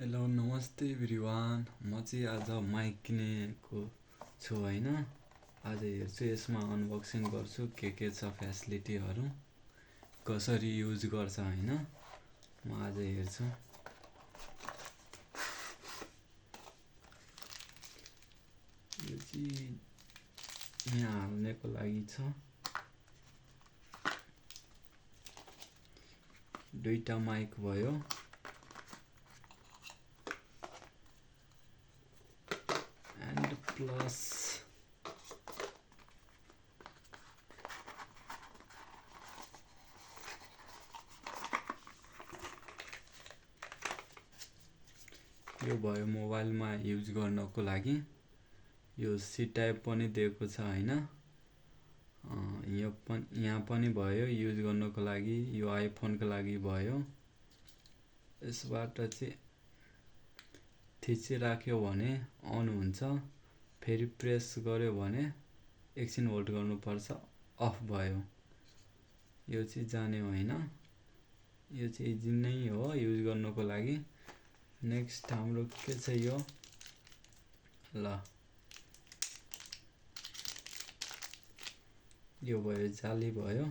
Hello नमस्ते everyone. म चाहिँ आज माइक किनेको छु हैन। आज हेर्छु यसमा अनबक्सिङ गर्छु के छ फ्यासिलिटीहरू कसरी युज गर्छ हैन। म आज हेर्छु। यो चाहिँ यहाँ हाल्नेको लागि छ। दुईटा माइक भयो। प्लस यो भयो मोबाइलमा युज गर्नको लागि। यो सी टाइप पनि दिएको छ हैन। यहाँ पनि भयो युज गर्नको लागि। यो आइफोनको लागि भयो। यसबाट चाहिँ थिचिराख्यो भने अन हुन्छ, फेरि प्रेस गर्यो भने एकछिन होल्ड गर्नुपर्छ, अफ भयो। यो चाहिँ जान्यो हैन। यो चाहिँ इजी नै हो युज गर्नको लागि। नेक्स्ट हाम्रो के छ यो ल यो भयो जाली भयो।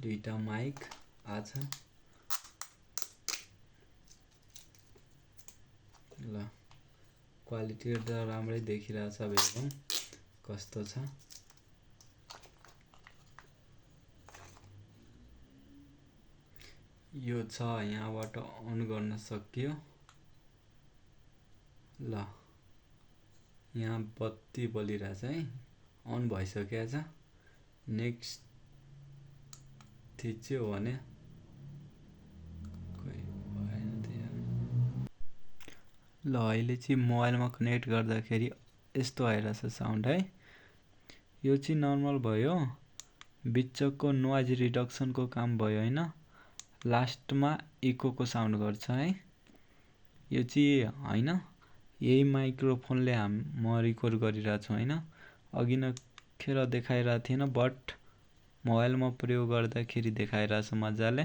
दुईटा माइक आज ल क्वालिटी त राम्रै देखिरहेछ। हेरौँ कस्तो छ। यो छ यहाँबाट अन गर्न सकियो। ल यहाँ बत्ती बलिरहेछ है, अन भइसकेको छ। नेक्स्ट थिच्यो भने ल अहिले चाहिँ मोबाइलमा कनेक्ट गर्दाखेरि यस्तो आइरहेछ साउन्ड है। यो चाहिँ नर्मल भयो। बिचको नोइज रिडक्सनको काम भयो हैन। लास्टमा इकोको साउन्ड गर्छ है। यो चाहिँ हैन, यही माइक्रोफोनले म रिकर्ड गरिरहेको छु हैन। अघि न खेर देखाइरहेको थिएन, बट मोबाइलमा प्रयोग गर्दाखेरि देखाइरहेछ मजाले।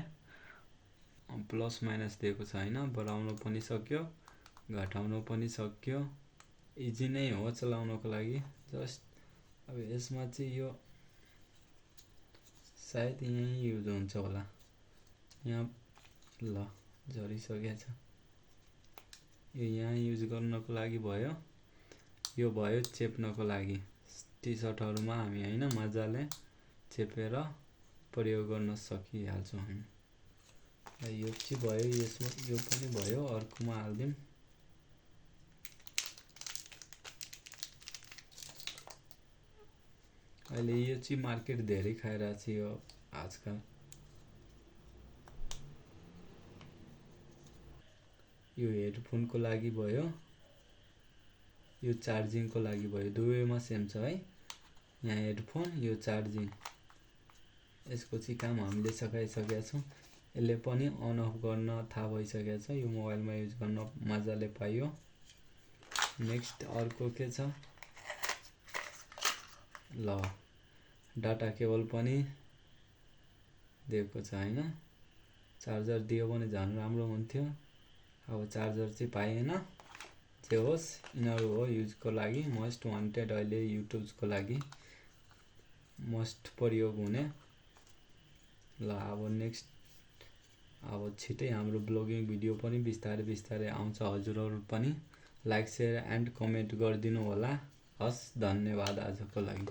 प्लस माइनस दिएको छ हैन। बढाउन पनि सक्यो, घटाउन पनि सक्यो। इजी नै हो चलाउनको लागि। जस्ट अब यसमा चाहिँ यो सायद यही युज हुन्छ होला। यहाँ ल झरिसकेको छ। यो यहाँ युज गर्नको लागि भयो। यो भयो चेप्नको लागि। टी सर्टहरुमा हामी हैन मजाले चेपेर प्रयोग गर्न सकिहाल्छौँ हामी। यो चाहिँ भयो, यसमा यो पनि भयो। अर्कोमा हाल्दिम। अहिले यो चाहिँ मार्केट धेरै खाइरहेछ यो आजकल। यो हेडफोनको लागि भयो। यो चार्जिङको लागि भयो। दुवैमा सेम छ है। यहाँ हेडफोन, यो चार्जिङ। यसको चाहिँ काम हामीले सकाइसकेका छौँ। यसले पनि अन अफ गर्न थाहा भइसकेको छ। यो मोबाइलमा युज गर्न मजाले पाइयो। नेक्स्ट अर्को के छ ल डाटा केबल पनि दिएको छ हैन। चार्जर दियो भने झन् राम्रो हुन्थ्यो। अब चार्जर चाहिँ पाइएन। जे होस् यिनीहरू हो युजको लागि मोस्ट वान्टेड। अहिले युट्युबको लागि मोस्ट प्रयोग हुने। ल अब नेक्स्ट अब छिटै हाम्रो ब्लगिङ भिडियो पनि बिस्तारै आउँछ। हजुरहरू पनि लाइक, सेयर एन्ड कमेन्ट गरिदिनु होला। हस्, धन्यवाद आजको लागि।